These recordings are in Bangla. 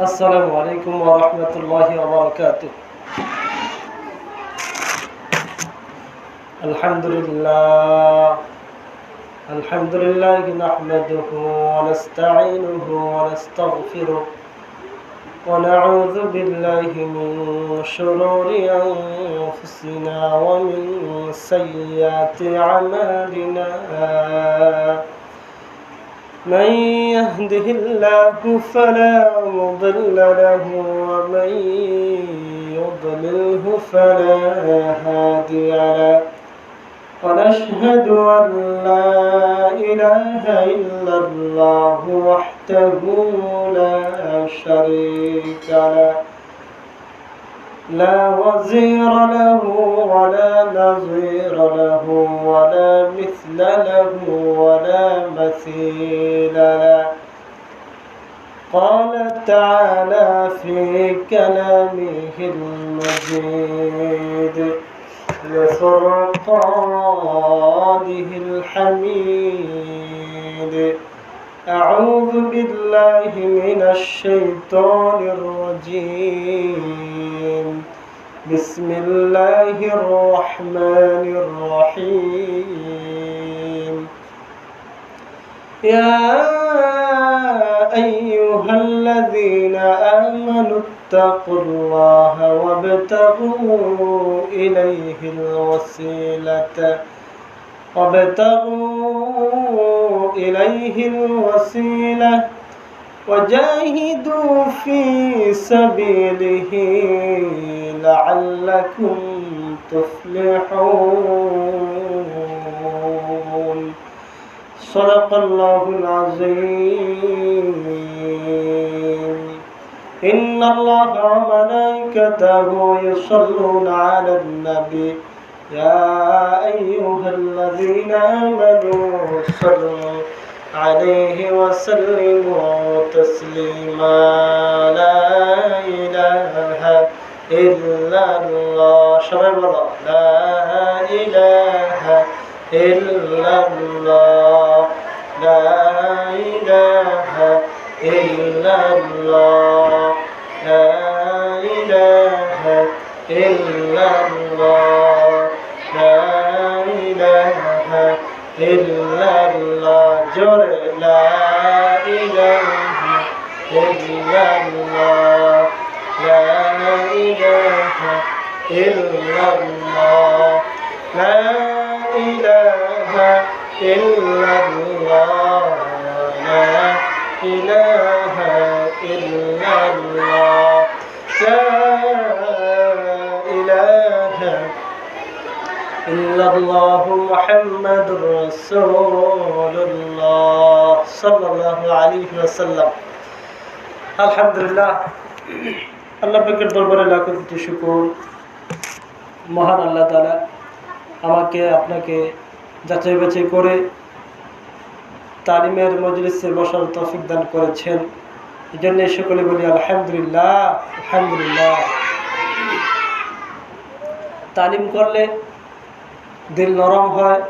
السلام عليكم ورحمة الله وبركاته. الحمد لله نحمده ونستعينه ونستغفره ونعوذ بالله من شرور أنفسنا ومن سيئات أعمالنا. من يهده الله فلا مضل له ومن يضلله فلا هادي له. ونشهد أن لا إله إلا الله وحده لا شريك له، لا وزير له ولا نظير له ولا مثل له ولا مثيل له. قال تعالى في كلامه المجيد لفرقانه الحميد: أعوذ بالله من الشيطان الرجيم. بسم الله الرحمن الرحيم. يا أيها الذين آمنوا اتقوا الله وابتغوا إليه الوسيلة وجاهدوا في سبيله لعلكم تفلحون. صدق الله العظيم. إن الله وملائكته يصلون على النبي يا أيها الذين آمنوا صلوا عليه وسلموا تسليما. لا إله إلا الله. সবাই বলো لا إله إلا الله. لا إله إلا الله. لا إله إلا الله. لا إله إلا الله. جوري لا إله إلا الله. لا إله إلا الله. لا إله إلا الله. لا إله إلا الله. لا إله إلا الله محمد رسول الله صلى الله عليه وسلم. আলহামদুলিল্লাহ, আল্লাহ পাকের দরবারে লাখো কোটি শুকর। মহান আল্লাহ তাআলা আমাকে আপনাকে যাচাই বাছাই করে তালিমের মজলিসে বসার তৌফিক দান করেছেন। এই জন্য সকলে বলি আলহামদুলিল্লাহ। আলহামদুলিল্লাহ। তালিম করলে দিল নরম হয়,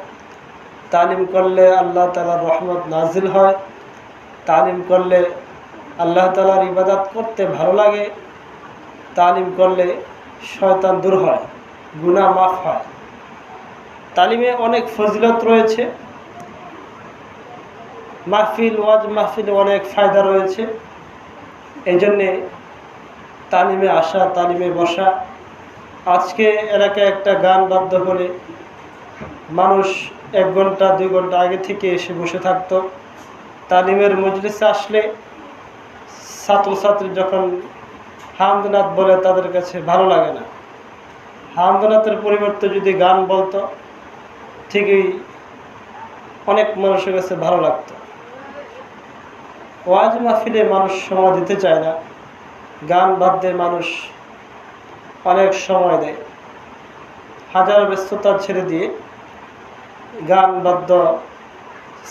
তালিম করলে আল্লাহ তাআলার রহমত নাজিল হয়, তালিম করলে আল্লাহ তাআলার ইবাদত করতে ভালো লাগে, তালিম করলে শয়তান দূর হয়, গুনাহ মাফ হয়। তালিমে অনেক ফজিলত রয়েছে, মাহফিল ওয়াজ মাহফিলে অনেক ফায়দা রয়েছে। এই জন্যে তালিমে আসা, তালিমে বসা। আজকে এলাকায় একটা গান বাদ্য হলে মানুষ 1 ঘন্টা 2 ঘন্টা আগে থেকে এসে বসে থাকতো। তালিমের মজলিসে আসলে ছাত্রছাত্রী যখন হামদনাথ বলে তাদের কাছে ভালো লাগে না। হামদনাথের পরিবর্তে যদি গান বলতো ঠিকই অনেক মানুষের কাছে ভালো লাগতো। ওয়াজ মাহফিলে মানুষ সময় দিতে চায় না, গান বাদ্যে মানুষ অনেক সময় দেয়। হাজার ব্যস্ততা ছেড়ে দিয়ে গান বাদ্য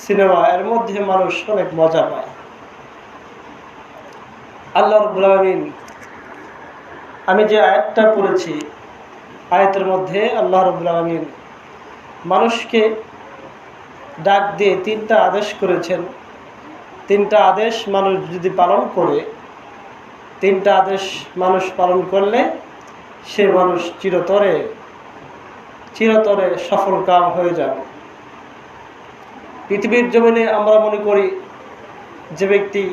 সিনেমা এর মধ্যে মানুষ অনেক মজা পায়। আল্লাহ রাব্বুল আলামিন, আমি যে আয়াতটা পড়েছি, আয়াতের মধ্যে আল্লাহ রাব্বুল আলামিন মানুষকে ডাক দিয়ে 3টা আদেশ করেছেন। 3টা আদেশ মানুষ যদি পালন করে তিনটা আদেশ মানুষ পালন করলে সে মানুষ চিরতরে চিরতরে সফল কাম হয়ে যাবে। পৃথিবীর জমিনে আমরা মনে করি যে ব্যক্তি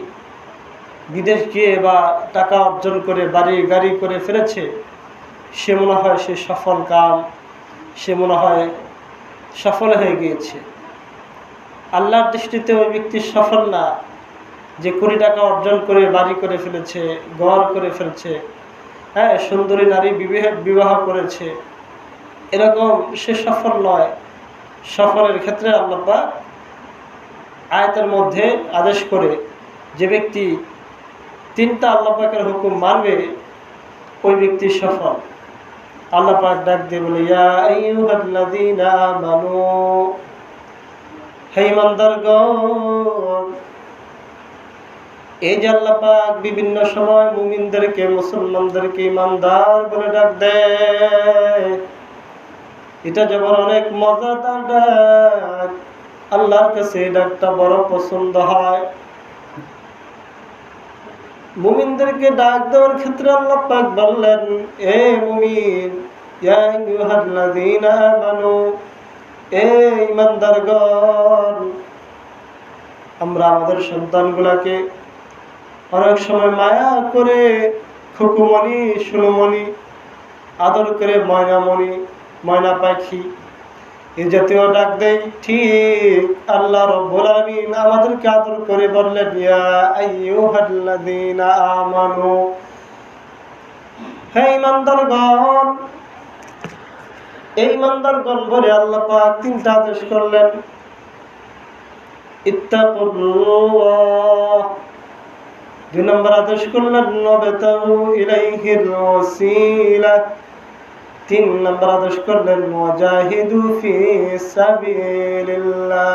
বিদেশ গিয়ে বা টাকা অর্জন করে বাড়ি গাড়ি করে ফেলেছে, সে মনে হয় সে সফল কাম, সে মনে হয় সফল হয়ে গিয়েছে। আল্লাহর দৃষ্টিতে ওই ব্যক্তি সফল না যে কোটি টাকা অর্জন করে বাড়ি করে ফেলেছে, ঘর করে ফেলছে, হ্যাঁ, সুন্দরী নারী বিবাহ করেছে, এরকম সে সফল নয়। সফলের ক্ষেত্রে আল্লাহ পাক আয়াতের মধ্যে আদেশ করে যে ব্যক্তি তিনটা আল্লাহ পাকের হুকুম মানবে ওই ব্যক্তি সফল। আল্লাহ পাক ডাক দিয়ে বলে, ইয়া আইয়ুহাল্লাযীনা আমানু, হে ঈমানদারগণ। এই যে আল্লাহ পাক বিভিন্ন সময় মুমিনদেরকে, মুসলমানদেরকে ঈমানদার বলে ডাক দেয়, এটা যেমন অনেক মজাদার ডাক, আল্লাহর কাছে এই ডাকটা বড় পছন্দ হয়। মুমিনদেরকে ডাক দেওয়ার ক্ষেত্রে আল্লাহ পাক বললেন, এ মুমিন, ইয়া আইয়ুহাল্লাযীনা আমানু, এ ঈমানদারগণ। আমরা আমাদের সন্তানগুলোকে অনেক সময় মায়া করে খুকুমণি, সুনুমণি, আদর করে ময়নামণি, ময়না পাখি, এই জাতীয় ডাক দেয়। ঠিক আল্লাহ রাব্বুল আলামিন আমাদেরকে আদর করে বললেন, ইয়া আইয়ুহাল্লাযীনা আমানু, হে ঈমানদারগণ। এই ঈমানদারগণ বলে আল্লাহ পাক তিনটা আদেশ করলেন। ইত্তাকুল্লাহ, 2 নম্বর আদেশ করলেন ওয়াবতাগু ইলাইহিল ওয়াসিলা, 3 নম্বর আদেশ করলেন ওয়াজাহিদু ফি সাবিলিল্লাহ।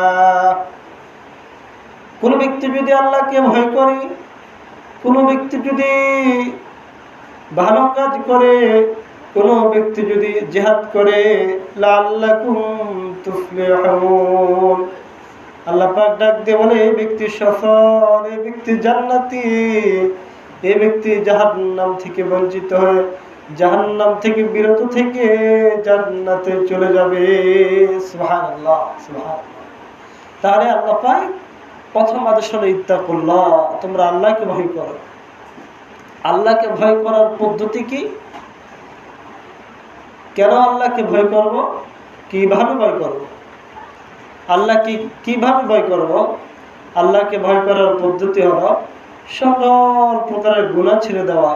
কোন ব্যক্তি যদি আল্লাহকে ভয় করে, কোন ব্যক্তি যদি ভালো কাজ করে, কোন ব্যক্তি যদি জিহাদ করে, লাআল্লাকুম তুফলিহুন, আল্লাহ পাক ডাক দিয়ে বলে এই ব্যক্তি সফল, এই ব্যক্তি জান্নাতি, এই ব্যক্তি জাহান্নাম থেকে বঞ্চিত হয়ে, জাহান্নাম থেকে বিরত থেকে জান্নাতে চলে যাবে। সুবহানাল্লাহ, সুবহানাল্লাহ। তাহলে আল্লাহ পাক প্রথম আদেশ হলো ইত্তাকুল্লাহ, তোমরা আল্লাহকে ভয় করো। আল্লাহকে ভয় করার পদ্ধতি কি? কেন আল্লাহকে ভয় করব? কিভাবে ভয় করব? আল্লাহকে কিভাবে ভয় করব? আল্লাহকে ভয় করার পদ্ধতি হলো সকল প্রকারের গুনাহ ছেড়ে দেওয়া,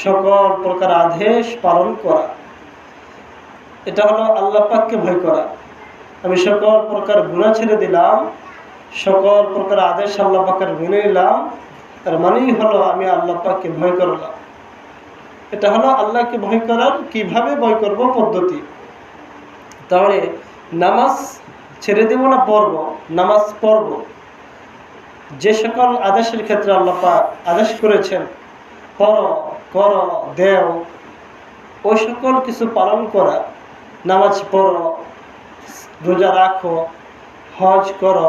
সকল প্রকার আদেশ পালন করা। এটা হলো আল্লাহ পাককে ভয় করা। আমি সকল প্রকার গুনাহ ছেড়ে দিলাম, সকল প্রকার আদেশ আল্লাহ পাকের মেনে নিলাম, তার মানেই হলো আমি আল্লাহ পাককে ভয় করলাম। এটা হলো আল্লাহকে ভয় করার কিভাবে ভয় করব পদ্ধতি। তাহলে নামাজ ছেড়ে দেব না পড়ব? নামাজ পড়ব। যে সকল আদেশের ক্ষেত্রে আল্লাহ পাক আদেশ করেছেন পড়ো, করো, দেও, ওই সকল কিছু পালন করা, নামাজ পড়ো, রোজা রাখো, হজ করো,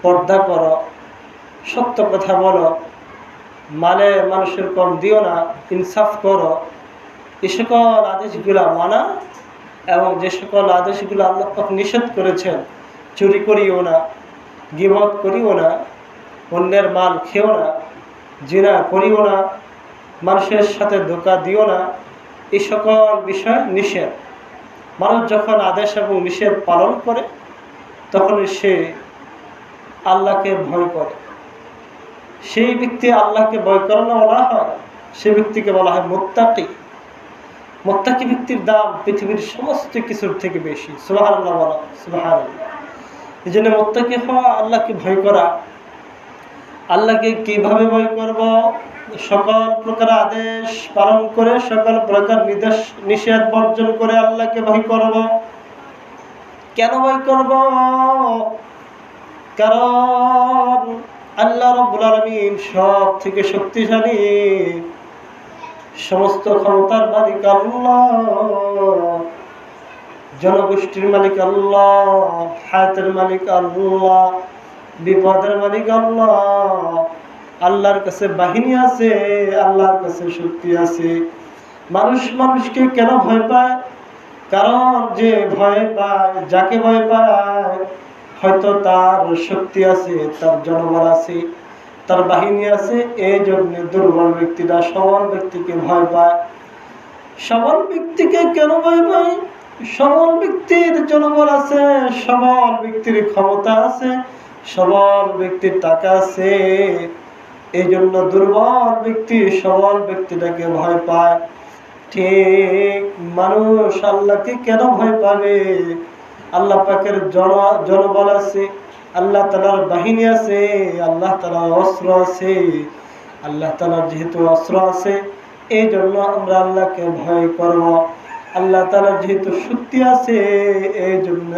পর্দা করো, সত্য কথা বলো, মালে মানুষের কম দিও না, ইনসাফ করো, এই সকল আদেশগুলা মানা। এবং যে সকল আদেশগুলো আল্লাহ পাক নিষেধ করেছেন, চুরি করিও না, গীবত করিও না, অন্যের মাল খেও না, জিনা করিও না, মানুষের সাথে ধোঁকা দিও না, এই সকল বিষয় নিষেধ। মানুষ যখন আদেশ এবং নিষেধ পালন করে তখন সে আল্লাহকে ভয় করে। সেই ব্যক্তি আল্লাহকে ভয় করানো বলা হয়, সে ব্যক্তিকে বলা হয় মুত্তাকি। মুত্তাকি ব্যক্তির দাম পৃথিবীর সমস্ত কিছুর থেকে বেশি। সুবহানাল্লাহ, বলা সুবহানাল্লাহ। এই জন্য মুত্তাকি হওয়া, আল্লাহকে ভয় করা। আল্লাহকে কিভাবে ভয় করব? সকল প্রকার আদেশ পালন করে, সকল প্রকার নিষেধ বর্জন করে আল্লাহকে ভয় করব। কেন ভয় করব? কারণ আল্লাহ রাব্বুল আলামিন সব থেকে শক্তিশালী, সমস্ত ক্ষমতার মালিক আল্লাহ, জনগোষ্ঠীর মালিক আল্লাহ, হায়াতের মালিক আল্লাহ, বিপদের মালিক আল্লাহ। আল্লাহর কাছে বাহিনী আছে, আল্লাহর কাছে শক্তি আছে। মানুষ মানুষকে কেন ভয় পায়? কারণ যে ভয় পায়, যাকে ভয় পায়, হয়তো তার শক্তি আছে, তার জনবল আছে, তার বাহিনী আছে। এই জন্য দুর্বল ব্যক্তিরা সবল ব্যক্তিকে ভয় পায়। সবল ব্যক্তিকে কেন ভয় পায়? সবল ব্যক্তির জনবল আছে, সবল ব্যক্তির ক্ষমতা আছে, সবল ব্যক্তির টাকা আছে। এই জন্য দুর্বল ব্যক্তি সবল ব্যক্তিটাকে ভয় পায়। ঠিক মানুষ আল্লাহকে কেন ভয় পাবে? আল্লাহ পাকের জনবল আছে, আল্লাহ তাআলার বাহিনী আছে, আল্লাহ তাআলার অস্ত্র আছে। আল্লাহ তাআলার যেহেতু অস্ত্র আছে, এই জন্য আমরা আল্লাহকে ভয় করব। আল্লাহ তাআলার যেহেতু শক্তি আছে, এই জন্য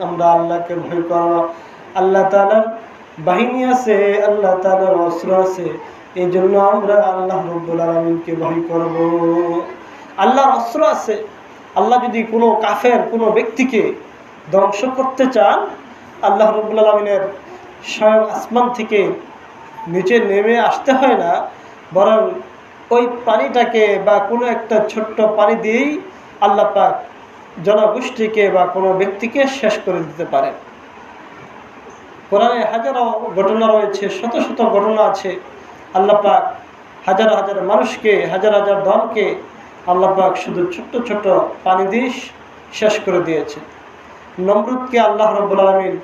আমরা আল্লাহকে ভয় করব। আল্লাহ তাআলার বাহিনী আছে, আল্লাহ তাআলার অস্ত্র আছে, এই জন্য আমরা আল্লাহ রাব্বুল আলামিনকে ভয় করব। আল্লাহর অস্ত্র আছে। আল্লাহ যদি কোনো কাফের কোনো ব্যক্তিকে ধ্বংস করতে চান, আল্লাহ রাব্বুল আলামিনের স্বয়ং আসমান থেকে নিচে নেমে আসতে হয় না, বরং ওই পানিটাকে বা কোনো একটা ছোট্ট পানি দিয়েই আল্লাহ পাক জনগোষ্ঠীকে বা কোনো ব্যক্তিকে শেষ করে দিতে পারেন। কোরআনে হাজারো ঘটনা রয়েছে, শত শত ঘটনা আছে। আল্লাহ পাক হাজার হাজার মানুষকে, হাজার হাজার দলকে আল্লাহ পাক শুধু ছোট্ট ছোট্ট পানি দিয়ে শেষ করে দিয়েছে। নমরুদকে আল্লাহ রাব্বুল আলামিন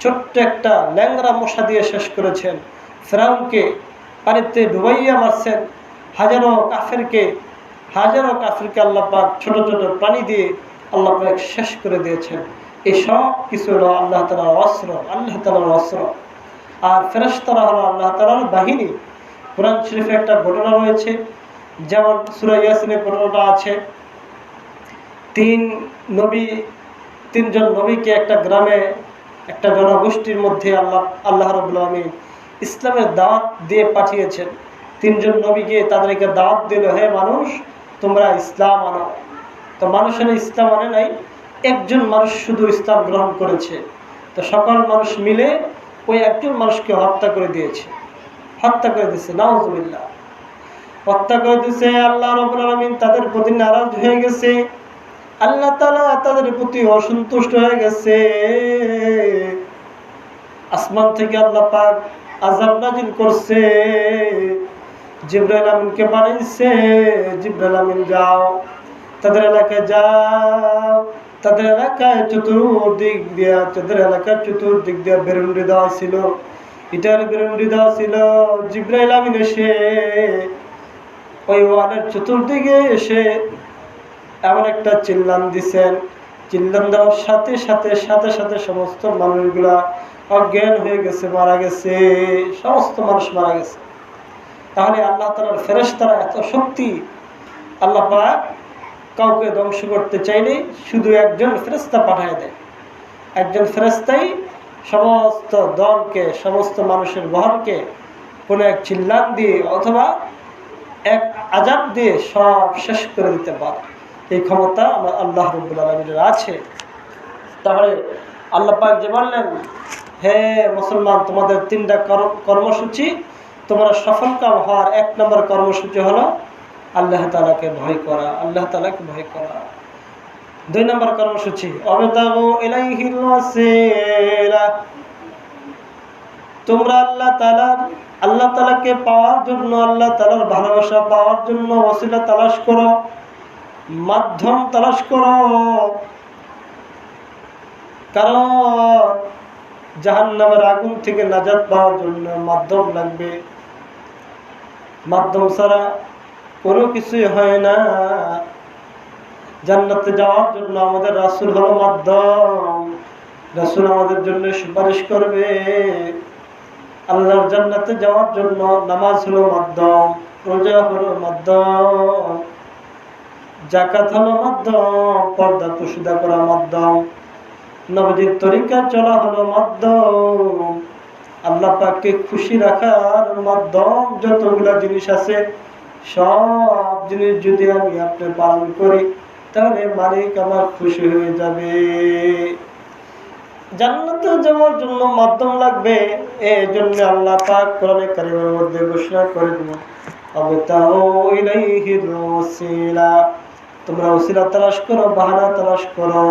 ছোট্ট একটা ল্যাংড়া মশা দিয়ে শেষ করেছেন। ফিরআউনকে পানিতে ডুবাইয়া মারছেন। হাজারো কাফেরকে আল্লাহ পাক ছোট ছোট প্রাণী দিয়ে আল্লাহ পাক শেষ করে দিয়েছেন। এই সব কিছু হলো আল্লাহ তাআলার অস্ত্র, আল্লাহ তাআলার অস্ত্র। আর ফেরেশতারা হলো আল্লাহ তাআলার বাহিনী। কোরআন শরীফে একটা ঘটনা রয়েছে, যেমন সূরা ইয়াসিনের ঘটনাটা আছে। তিনজন নবীকে একটা গ্রামে, একটা জনগোষ্ঠীর মধ্যে আল্লাহ রাব্বুল আলামিন ইসলামের দাওয়াত দিয়ে পাঠিয়েছেন। তিনজন নবীকে তাদেরকে দাওয়াত দিল, হে মানুষ, তোমরা ইসলাম আনো। তো মানুষের ইসলাম আনে নাই, একজন মানুষ শুধু ইসলাম গ্রহণ করেছে। তো সকল মানুষ মিলে ওই একজন মানুষকে হত্যা করে দিয়েছে। নাউজুবিল্লাহ, হত্যা করে দিয়েছে। আল্লাহ রাব্বুল আলামিন তাদের প্রতি নারাজ হয়ে গেছে। আল্লাহ তাআলা তাদের প্রতি অসন্তুষ্ট হয়ে গেছে। আসমান থেকে আল্লাহ পাক আযাব নাযিল করছে। জিবরাইল আমিনকে পাঠাইছে, জিবরাইল আমিন যাও, তাদের এলাকায় যাও। তাদের এলাকায় চতুর্দিক দিয়া বেরুন্ডি দেওয়া ছিল, ইটার বেরুন্ডি দেওয়া ছিল। জিবরাইল আমিন এসে ওই ওয়ালের চতুর্দিকে এসে এমন একটা চিল্লান দিছেন। চিল্লান দেওয়ার সাথে সাথে সমস্ত মানুষগুলা অজ্ঞান হয়ে গেছে, মারা গেছে। সমস্ত মানুষ মারা গেছে। তাহলে আল্লাহ তাআলার ফেরেশতারা এত শক্তি। আল্লাহ পাক কাউকে ধ্বংস করতে চাইলে শুধু একজন ফেরেশতা পাঠিয়ে দেয়। একজন ফেরেশতাই সমস্ত দলকে, সমস্ত মানুষের বহরকে কোনো এক চিল্লান দিয়ে অথবা এক আযাব দিয়ে সব শেষ করে দিতে পারে। এই ক্ষমতা আমার আল্লাহ রাব্বুল আলামিনের আছে। তাহলে আল্লাহ পাক যে বললেন, হে মুসলমান, তোমাদের তিনটা কর্মসূচি, তোমরা সফলকাম হওয়ার 1 নম্বর কর্মসূচি হলো আল্লাহ তাআলাকে ভয় করা, আল্লাহ তাআলাকে ভয় করা। 2 নম্বর কর্মসূচি অবতাগু ইলাইহিল ওয়াসিলা, তোমরা আল্লাহ তাআলাকে পাওয়ার জন্য, আল্লাহ তাআলার ভালোবাসা পাওয়ার জন্য ওসিলা তালাশ করো, মাধ্যম তালাশ করো। কারণ জাহান্নামের আগুন থেকে নাজাত পাওয়ার জন্য মাধ্যম লাগবে। মাধ্যম ছাড়া কোনো কিছুই হয় না। জান্নাতে যাওয়ার জন্য আমাদের রাসূল হলো মাধ্যম। রাসূল আমাদের জন্য সুপারিশ করবে। আল্লাহর জান্নাতে যাওয়ার জন্য নামাজ হলো মাধ্যম, রোজা হলো মাধ্যম, যাকাত হলো মাধ্যম, পর্দা প্রশিদা করা মাধ্যম, নবীর তরিকা চলা হলো মাধ্যম, আল্লাহ পাককে খুশি রাখার মাধ্যম। যতগুলা জিনিস আছে সব জিনিস যদি আমি আপনি পালন করি, তাহলে মালিক আমার খুশি হয়ে যাবে। জান্নাতে যাওয়ার জন্য মাধ্যম লাগবে। এই জন্য আল্লাহ পাক কোরআনে কারীমের মধ্যে ঘোষণা করে দিলেন, আবতাউ ইলাইহিল ওয়াসিলা, তোমরা ওসিলা তালাশ করো, বাহানা তালাশ করো।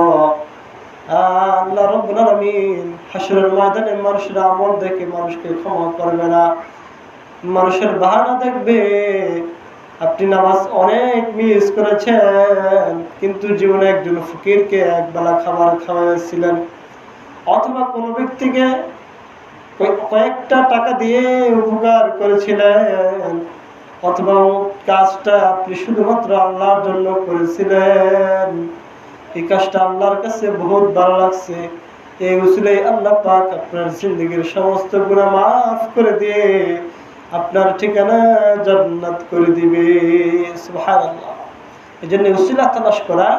আল্লাহ রাব্বুল আলামিন হাশরের ময়দানে মানুষের আমল দেখে মানুষকে ক্ষমা করবে না, মানুষের বাহানা দেখবে। আপনি নামাজ অনেক মিস করেছেন, কিন্তু জীবনে একজন ফকিরকে একবেলা খাবার খাওয়াইছিলেন, অথবা কোনো ব্যক্তিকে কয়েকটা টাকা দিয়ে উপকার করেছিলেন, অথবা কাজটা আপনি শুধুমাত্র আল্লাহর জন্য করেছিলেন, এই কাজটা আল্লাহর কাছে বহুত ভালো লাগছে। এই উসিলায় আল্লাহ পাক আপনার জিন্দেগীর সমস্ত গুনাহ মাফ করে দিয়ে আপনার ঠিকানা জান্নাত করে দিবে। সুবহানাল্লাহ। এই জন্য উসিলা তালাশ করা,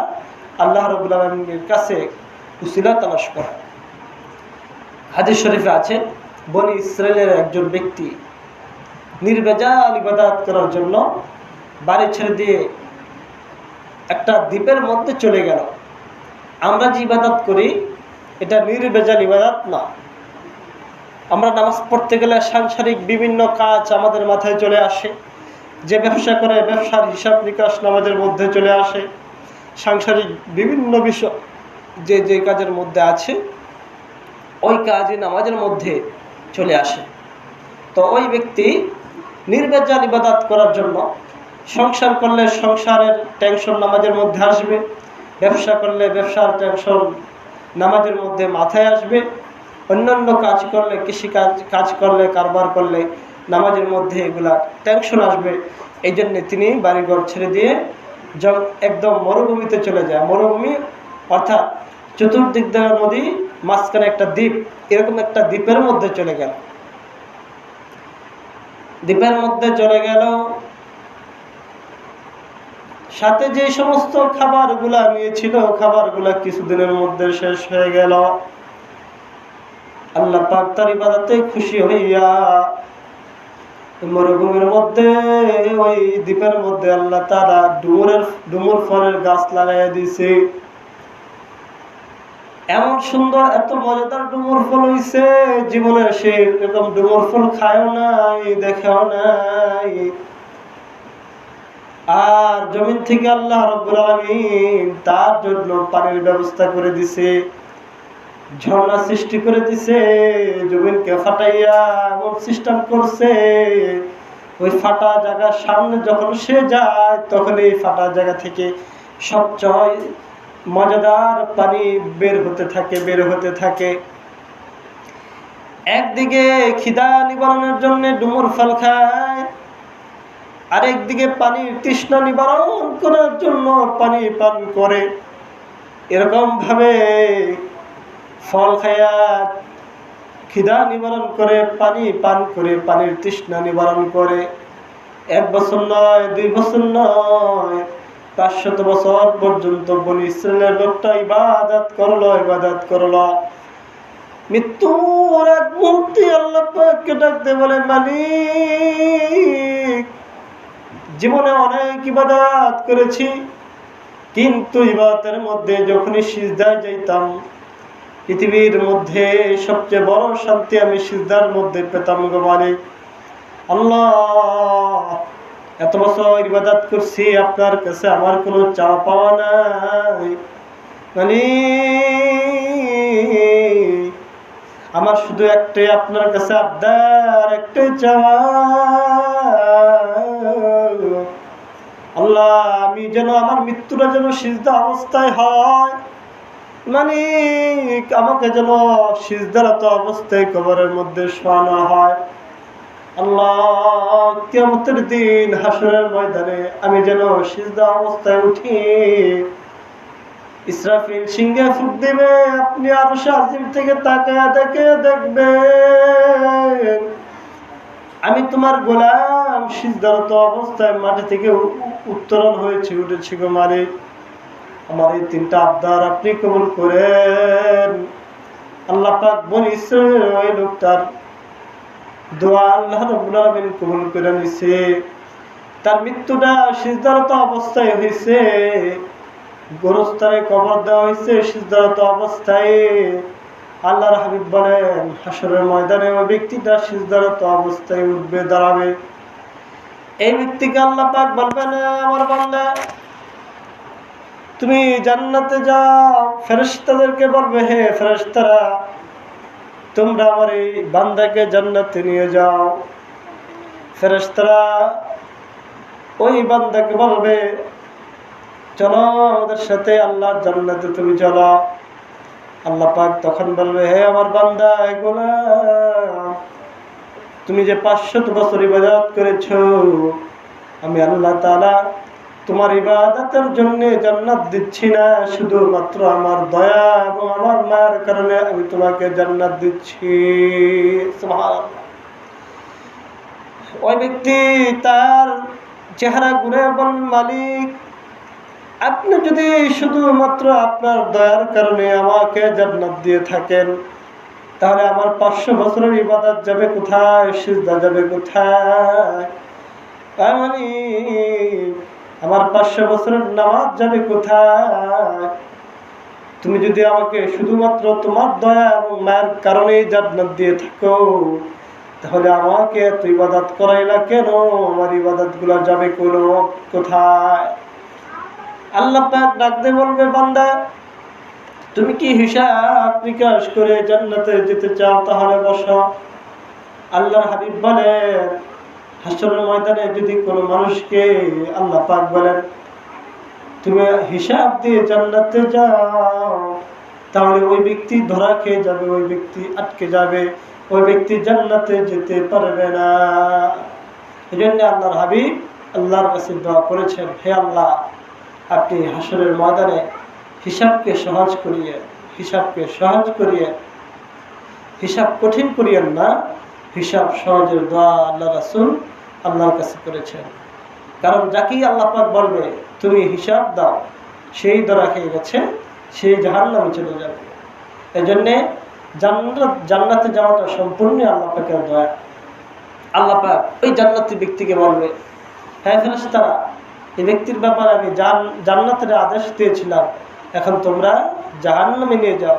আল্লাহ রাব্বুল আলামিনের কাছে উসিলা তালাশ করা। হাদিস শরীফে আছে, বনি ইসরাইলের একজন ব্যক্তি নির্ভেজাল ইবাদত করার জন্য বাড়ি ছেড়ে দিয়ে একটা দ্বীপের মধ্যে চলে গেল। আমরা যে ইবাদত করি এটা নির্ভেজাল ইবাদত না। আমরা নামাজ পড়তে গেলে সাংসারিক বিভিন্ন কাজ আমাদের মাথায় চলে আসে, যে ব্যবসা করে ব্যবসার হিসাব নিকাশ নামাজের মধ্যে চলে আসে, সাংসারিক বিভিন্ন বিষয় যে যে কাজের মধ্যে আছে ওই কাজই নামাজের মধ্যে চলে আসে। তো ওই ব্যক্তি নির্ভেজাল ইবাদত করার জন্য, সংসার করলে সংসারের টেনশন নামাজের মধ্যে আসবে, ব্যবসা করলে ব্যবসার টেনশন নামাজের মধ্যে মাথায় আসবে, অন্যান্য কাজ করলে কাজ করলে কারবার করলে নামাজের মধ্যে এগুলা টেনশন আসবে। এই জন্যে তিনি বাড়িঘর ছেড়ে দিয়ে একদম মরুভূমিতে চলে যায়। মরুভূমি অর্থাৎ চতুর্দিক দিয়ে নদী, মাঝখানে একটা দ্বীপ, এরকম একটা দ্বীপের মধ্যে চলে গেল। দ্বীপের মধ্যে চলে গেল, সাথে যে সমস্ত খাবারগুলা নিয়েছিল খাবারগুলা কিছুদিনের মধ্যে শেষ হয়ে গেল। আল্লাহ পাক তার ইবাদতে খুশি হইয়া মরুভূমির মধ্যে ওই দ্বীপের মধ্যে আল্লাহ তাআলা ডুমুর ফলের গাছ লাগাইয়া দিয়েছে। এমন সুন্দর, এত মজাদার ডুমুর ফল হইছে, জীবনে সে এরকম ডুমুর ফল খায়ও নাই, দেখেও নাই। আর জমিন থেকে আল্লাহ রাব্বুল আলামিন তার জন্য পানির ব্যবস্থা করে দিছে, ঝর্ণা সৃষ্টি করে দিছে, জমিনকে ফাটাইয়া এমন সিস্টেম করছে, ওই ফাটা জায়গার সামনে যখন সে যায় তখন এই ফাটা জায়গা থেকে সবচেয়ে মজাদার পানি বের হতে থাকে। একদিকে খিদা নিবারণের জন্য ডুমুর ফল খায়, আরেকদিকে পানির তৃষ্ণা নিবারণ করার জন্য পানি পান করে। এরকম ভাবে ফল খায়া খিদা নিবারণ করে, পানি পান করে পানির তৃষ্ণা নিবারণ করে। 1 বছর নয়, 2 বছর নয়, 500 বছর পর্যন্ত বনি ইসরাইলের লোকটা ইবাদত করলো। মৃত্যুর এক মুহূর্তে আল্লাহ পাককে ডাকতে বলে, মালিক, জীবনে অনেক ইবাদত করেছি, কিন্তু ইবাদতের মধ্যে যখনই সিজদায় যাইতাম, পৃথিবীর মধ্যে সবচেয়ে বড় শান্তি আমি সিজদার মধ্যে পেতাম গো মালিক। আল্লাহ, এত বছর ইবাদত করছি, আপনার কাছে আমার কোনো চাওয়া পাওয়া নাই, মানে আমার শুধু একটাই আপনার কাছে আবদার, একটাই চাওয়া, আল্লাহ আমি যেন আমার মৃত্যুটা যেন সিজদা অবস্থায় হয়, মানে আমাকে যেন সিজদারত অবস্থায় কবরের মধ্যে শোয়ানো হয়। আল্লাহ, কিয়ামতের দিন হাসরের ময়দানে আমি যেন সিজদা অবস্থায় উঠি, ইসরাফিল সিংহে ফুঁক দিবে, আপনি আরশে আজিম থেকে তাকায়া দেখবেন আমি তোমার গোলাম সিজদারত অবস্থায় মাটি থেকে উত্তোলন হয়েছে, উঠেছি গো মালিক। আমার এই 3টা আবদার আপনি কবুল করেন। আল্লাহ পাক বনি ইসরাইলের ওই লোকটার দোয়া আল্লাহ রাব্বুল আলামিন কবুল করে নিছে। তার মৃত্যুটা সিজদারত অবস্থায় হয়েছে, গোরস্থানে কবর দেওয়া হয়েছে সিজদারত অবস্থায়। আল্লাহর হাবিব বলেন, হাসরের ময়দানে ওই ব্যক্তিটা সিজদারত অবস্থায় উঠবে, দাঁড়াবে। এই ব্যক্তিকে আল্লাহ পাক বলবেন, আমার বান্দা তুমি জান্নাতে যাও। ফেরেশতাদেরকে বলবে, হে ফেরেশতারা, তোমরা আমার এই বান্দাকে জান্নাতে নিয়ে যাও। ফেরেশতারা ওই বান্দাকে বলবে, চলো আমাদের সাথে আল্লাহর জান্নাতে তুমি চলো। আল্লাহ পাক তখন বলবে, হে আমার বান্দা, এগুলা তুমি যে 500 বছর ইবাদত করেছো, আমি আল্লাহ তাআলা তোমার ইবাদতের জন্য জান্নাত দিচ্ছি না, শুধুমাত্র আমার দয়া এবং আমার মায়ের কারণে আমি তোমাকে জান্নাত দিচ্ছি। সুবহানাল্লাহ। ওই ব্যক্তি তার চেহারা ঘুরে বলেন, মালিক, আপনি যদি শুধুমাত্র আপনার দয়ার কারণে আমাকে জান্নাত দিয়ে থাকেন, তাহলে আমার 500 বছরের ইবাদত যাবে কোথায়, সিজদা যাবে কোথায়? মানে আমার 500 বছরের নামাজ যাবে কোথায়? তুমি যদি আমাকে শুধুমাত্র তোমার দয়া এবং মায়ের কারণে জান্নাত দিয়ে থাকো, তাহলে আমাকে এত ইবাদত করাইলা কেন? আমার ইবাদত গুলা যাবে কোথায়? আল্লাহ পাক ডাক দিয়ে বলবে, বান্দা তুমি কি হিসাব নিকাশ করে জান্নাতে যেতে চাও? তাহলে বসো। আল্লাহর হাবিব বলেন, হাসরের ময়দানে যদি কোনো মানুষকে আল্লাহ পাক বলেন তুমি হিসাব দিয়ে জান্নাতে যাও, তাহলে ওই ব্যক্তি ধরা খেয়ে যাবে, ওই ব্যক্তি আটকে যাবে, ওই ব্যক্তি জান্নাতে যেতে পারবে না। এই জন্য আল্লাহর হাবিব আল্লাহর কাছে দোয়া করেছেন, হে আল্লাহ, আপনি হাসরের ময়দানে হিসাবকে সহজ করিয়ে হিসাব কঠিন করিয়েন না। হিসাব সহজের দোয়া আল্লাহ রাসূল আল্লাহর কাছে করেছেন। কারণ যাকেই আল্লাহ পাক বলবে তুমি হিসাব দাও, সেই ধরা খেয়ে গেছে, সেই জাহান্নামে চলে যাবে। এই জন্যে জান্নাতে যাওয়াটা সম্পূর্ণ আল্লাহ পাকের দয়া। আল্লাহ পাক ওই জান্নাতি ব্যক্তিকে বলবে, হ্যাঁ ফেরেশতারা, এই ব্যক্তির ব্যাপারে আমি জান্নাতের আদেশ দিয়েছিলাম, এখন তোমরা জাহান্নামে নিয়ে যাও।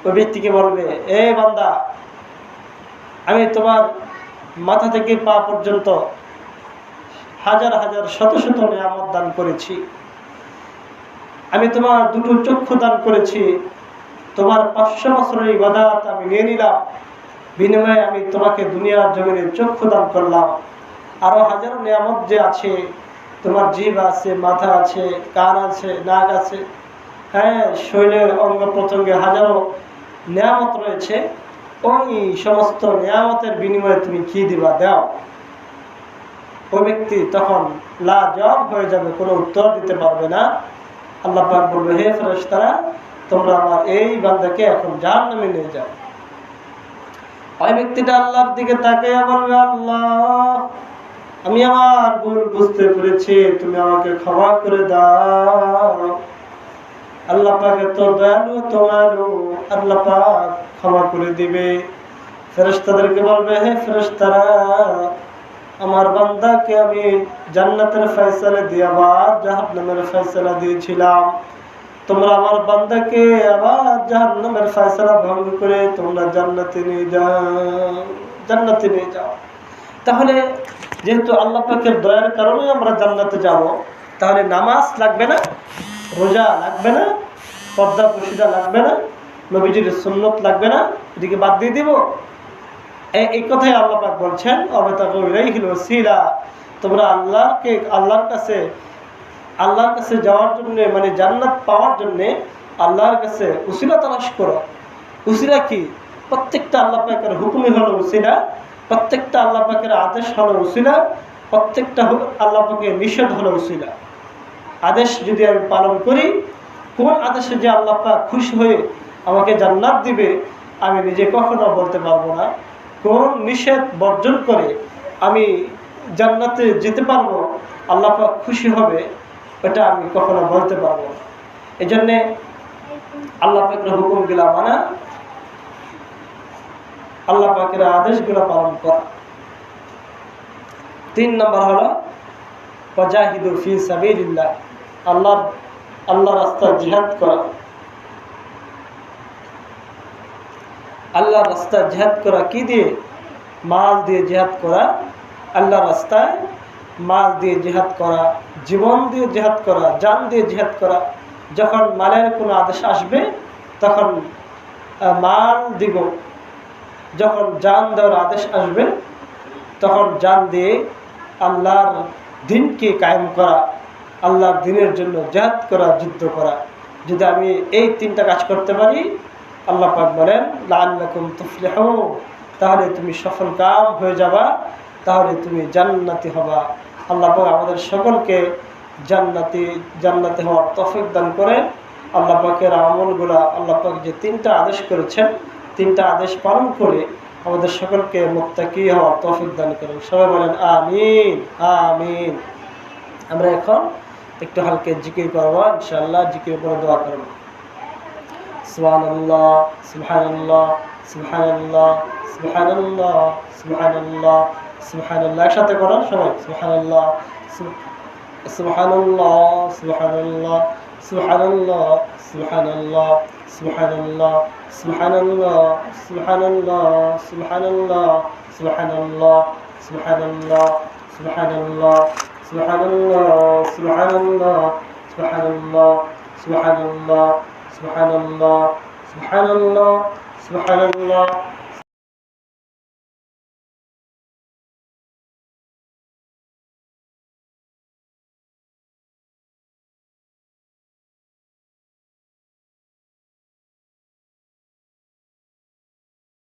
ওই ব্যক্তিকে বলবে, এ বান্দা, আমি তোমার মাথা থেকে পা পর্যন্ত হাজার হাজার শত শত নিয়ামত দান করেছি, আমি তোমার 2টো চক্ষু দান করেছি, তোমার 500 বছরের ইবাদত আমি নিয়ে নিলাম, বিনিময়ে আমি তোমাকে দুনিয়ার জমিনে চক্ষু দান করলাম। আরো হাজারো নিয়ামত যে আছে, তোমার জিভ আছে, মাথা আছে, কান আছে, নাক আছে, হ্যাঁ, শরীরের অঙ্গ প্রত্যঙ্গে হাজারো নিয়ামত রয়েছে, ওই সমস্ত নিয়ামতের বিনিময়ে তুমি কি দিবা, দাও। ওই ব্যক্তি তখন লাজবাব হয়ে যাবে, কোনো উত্তর দিতে পারবে না। আল্লাহ পাক বলবে, হে ফেরেশতারা, তোমরা আমার এই বান্দাকে এখন জাহান্নামে নিয়ে যাও। ওই ব্যক্তিটা আল্লাহর দিকে তাকিয়ে বলবে, আল্লাহ, আমি আমার ভুল বুঝতে পেরেছি, তুমি আমাকে ক্ষমা করে দাও। আল্লাহ পাক এত দয়ালু, তোমারও আল্লাহ পাক ক্ষমা করে দিবে। ফেরেশতাদেরকে বলবে, হে ফেরেশতারা, আমার বান্দাকে আমি জান্নাতের ফয়সালা দিয়ে আবার জাহান্নামের ফয়সালা দিয়েছিলাম, তোমরা আমার বান্দাকে আবার জাহান্নামের ফয়সালা ভঙ্গ করে তোমরা জান্নাতে নিয়ে যাও। তাহলে যেহেতু আল্লাহ পাকের দয়ার কারণে আমরা জান্নাতে যাব, তাহলে নামাজ লাগবে না, রোজা লাগবে না, পর্দা পশিদা লাগবে না, নবীজির সুন্নত লাগবে না, এদিকে বাদ দিয়ে দিব। এই কথাই আল্লাহ পাক বলছেন, অবতাগু ইলাইহিল ওয়াসিলা, তোমরা আল্লাহর কাছে যাওয়ার জন্য, মানে জান্নাত পাওয়ার জন্য আল্লাহর কাছে উসিলা তালাশ করো। উসিলা কি? প্রত্যেকটা আল্লাহ পাকের হুকুমই হলো উসিলা, প্রত্যেকটা আল্লাহ পাকের আদেশ হলো উসিলা, প্রত্যেকটা আল্লাহ পাকের নিষেধ হলো উসিলা। আদেশ যদি আমি পালন করি, কোন আদেশে যে আল্লাহ পাক খুশি হয়ে আমাকে জান্নাত দিবে আমি নিজে কখনো বলতে পারবো না। কোন নিষেধ বর্জন করে আমি জান্নাতে যেতে পারবো, আল্লাহ পাক খুশি হবে, এটা আমি কখনো বলতে পারবো না। এই জন্যে আল্লাহ পাকের হুকুমগুলা মানা, আল্লাহ পাকের আদেশগুলো পালন করা। 3 নম্বর হলো ওয়াজাহিদু ফি সাবিলিল্লাহ, আল্লাহ রাস্তায় জিহাদ করা। আল্লাহর রাস্তায় জিহাদ করা কি দিয়ে? মাল দিয়ে জিহাদ করা, আল্লাহর রাস্তায় মাল দিয়ে জিহাদ করা, জীবন দিয়ে জিহাদ করা, জান দিয়ে জিহাদ করা। যখন মালের কোনো আদেশ আসবে তখন মাল দিব, যখন জান দেওয়ার আদেশ আসবে তখন জান দিয়ে আল্লাহর দিনকে কায়েম করা, আল্লাহর দিনের জন্য জিহাদ করা, যুদ্ধ করা। যদি আমি এই তিনটা কাজ করতে পারি, আল্লাহ পাক বলেন লাআল্লাকুম তুফলিহুন, তাহলে তুমি সফল কাম হয়ে যাবা, তাহলে তুমি জান্নাতি হবা। আল্লাহ পাক আমাদের সকলকে জান্নাতি হওয়ার তৌফিক দান করে। আল্লাহ পাকের আমলগুলা, আল্লাহ পাক যে তিনটা আদেশ করেছেন, তিনটা আদেশ পালন করে আমাদের সকলকে মুত্তাকি হওয়ার তৌফিক দান করেন। সবাই বলেন আমিন আমিন। আমরা এখন একটু হালকা জিকির করবো ইনশাআল্লাহ। জিকির করে দোয়া করবো। সুবহানাল্লাহ সুবহানাল্লাহ সুবহানাল্লাহ সুবহানাল্লাহ সুবহানাল্লাহ সুবহানাল্লাহ। একসাথে করো সবাই। সুবহানাল্লাহ সুবহানাল্লাহ সুবহানাল্লাহ সুবহানাল্লাহ সুবহানাল্লাহ সুবহানাল্লাহ সুবহানাল্লাহ সুবহানাল্লাহ সুবহানাল্লাহ সুবহানাল্লাহ সুবহানাল্লাহ সুবহানাল্লাহ সুবহানাল্লাহ সুবহানাল্লাহ সুবহানাল্লাহ সুবহানাল্লাহ সুবহানাল্লাহ সুবহানাল্লাহ সুবহানাল্লাহ